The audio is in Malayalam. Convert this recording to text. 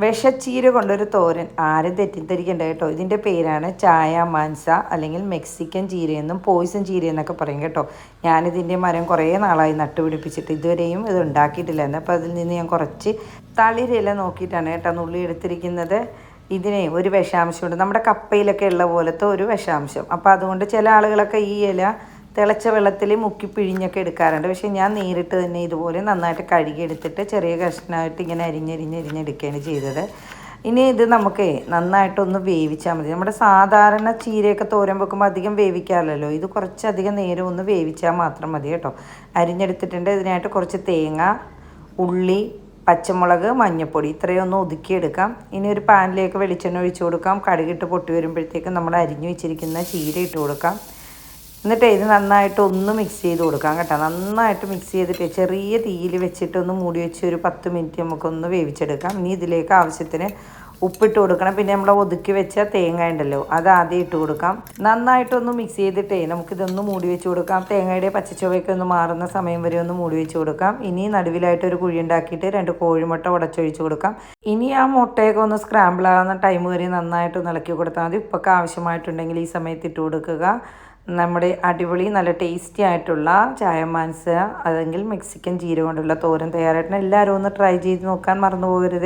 വിഷച്ചീര കൊണ്ടൊരു തോരൻ ആരും തെറ്റിദ്ധരിക്കണ്ട കേട്ടോ. ഇതിൻ്റെ പേരാണ് ചായ മാൻസ, അല്ലെങ്കിൽ മെക്സിക്കൻ ചീരയെന്നും പോയിസൺ ചീരയെന്നൊക്കെ പറയും കേട്ടോ. ഞാനിതിൻ്റെ മരം കുറേ നാളായി നട്ടുപിടിപ്പിച്ചിട്ട് ഇതുവരെയും ഇത് ഉണ്ടാക്കിയിട്ടില്ലായിരുന്നു. അപ്പോൾ അതിൽ നിന്ന് ഞാൻ കുറച്ച് തളിരില നോക്കിയിട്ടാണ് കേട്ടോ നുള്ളി എടുത്തിരിക്കുന്നത്. ഇതിനെ ഒരു വിഷാംശമുണ്ട്, നമ്മുടെ കപ്പയിലൊക്കെ ഉള്ള പോലത്തെ ഒരു വിഷാംശം. അപ്പോൾ അതുകൊണ്ട് ചില ആളുകളൊക്കെ ഈ ഇല തിളച്ച വെള്ളത്തിൽ മുക്കി പിഴിഞ്ഞൊക്കെ എടുക്കാറുണ്ട്. പക്ഷേ ഞാൻ നേരിട്ട് തന്നെ ഇതുപോലെ നന്നായിട്ട് കഴുകിയെടുത്തിട്ട് ചെറിയ കഷ്ണമായിട്ട് ഇങ്ങനെ അരിഞ്ഞെടുക്കുകയാണ് ചെയ്തത്. ഇനി ഇത് നമുക്ക് നന്നായിട്ടൊന്ന് വേവിച്ചാൽ മതി. നമ്മുടെ സാധാരണ ചീരയൊക്കെ തോരൻ വെക്കുമ്പോൾ അധികം വേവിക്കാറില്ലല്ലോ, ഇത് കുറച്ചധികം നേരം ഒന്ന് വേവിച്ചാൽ മാത്രം മതി കേട്ടോ. അരിഞ്ഞെടുത്തിട്ടുണ്ട്. ഇതിനായിട്ട് കുറച്ച് തേങ്ങ, ഉള്ളി, പച്ചമുളക്, മഞ്ഞൾപ്പൊടി ഇത്രയും ഒന്ന് ഒതുക്കിയെടുക്കാം. ഇനി ഒരു പാനിലേക്ക് വെളിച്ചെണ്ണ ഒഴിച്ചു കൊടുക്കാം. കടുകിട്ട് പൊട്ടി വരുമ്പോഴത്തേക്കും നമ്മൾ അരിഞ്ഞു വെച്ചിരിക്കുന്ന ചീര ഇട്ട് കൊടുക്കാം. എന്നിട്ട് ഇത് നന്നായിട്ട് ഒന്ന് മിക്സ് ചെയ്ത് കൊടുക്കാം കേട്ടോ. നന്നായിട്ട് മിക്സ് ചെയ്തിട്ട് ചെറിയ തീയിൽ വെച്ചിട്ട് ഒന്ന് മൂടി വെച്ച് ഒരു 10 മിനിറ്റ് നമുക്കൊന്ന് വേവിച്ചെടുക്കാം. ഇനി ഇതിലേക്ക് ആവശ്യത്തിന് ഉപ്പിട്ട് കൊടുക്കണം. പിന്നെ നമ്മൾ ഒതുക്കി വെച്ച തേങ്ങ ഉണ്ടല്ലോ, അത് ആദ്യം ഇട്ട് കൊടുക്കാം. നന്നായിട്ടൊന്ന് മിക്സ് ചെയ്തിട്ടേ നമുക്കിതൊന്ന് മൂടി വെച്ച് കൊടുക്കാം. തേങ്ങയുടെ പച്ചച്ചുവയൊക്കെ ഒന്ന് മാറുന്ന സമയം വരെ ഒന്ന് മൂടി വെച്ച് കൊടുക്കാം. ഇനി നടുവിലായിട്ട് ഒരു കുഴി ഉണ്ടാക്കിയിട്ട് 2 കോഴിമുട്ട ഉടച്ചൊഴിച്ച് കൊടുക്കാം. ഇനി ആ മുട്ടയൊക്കെ ഒന്ന് സ്ക്രാമ്പിൾ ആകുന്ന ടൈം വരെ നന്നായിട്ട് ഇളക്കി കൊടുത്താൽ മതി. ഉപ്പൊക്കെ ആവശ്യമായിട്ടുണ്ടെങ്കിൽ ഈ സമയത്ത് ഇട്ട് കൊടുക്കുക. നമ്മുടെ അടിപൊളി നല്ല ടേസ്റ്റി ആയിട്ടുള്ള ചായ മാൻസ അല്ലെങ്കിൽ മെക്സിക്കൻ ചീര കൊണ്ടുള്ള തോരൻ തയ്യാറായിട്ടുണ്ട്. എല്ലാവരും ഒന്ന് ട്രൈ ചെയ്ത് നോക്കാൻ മറന്നു പോകരുത്.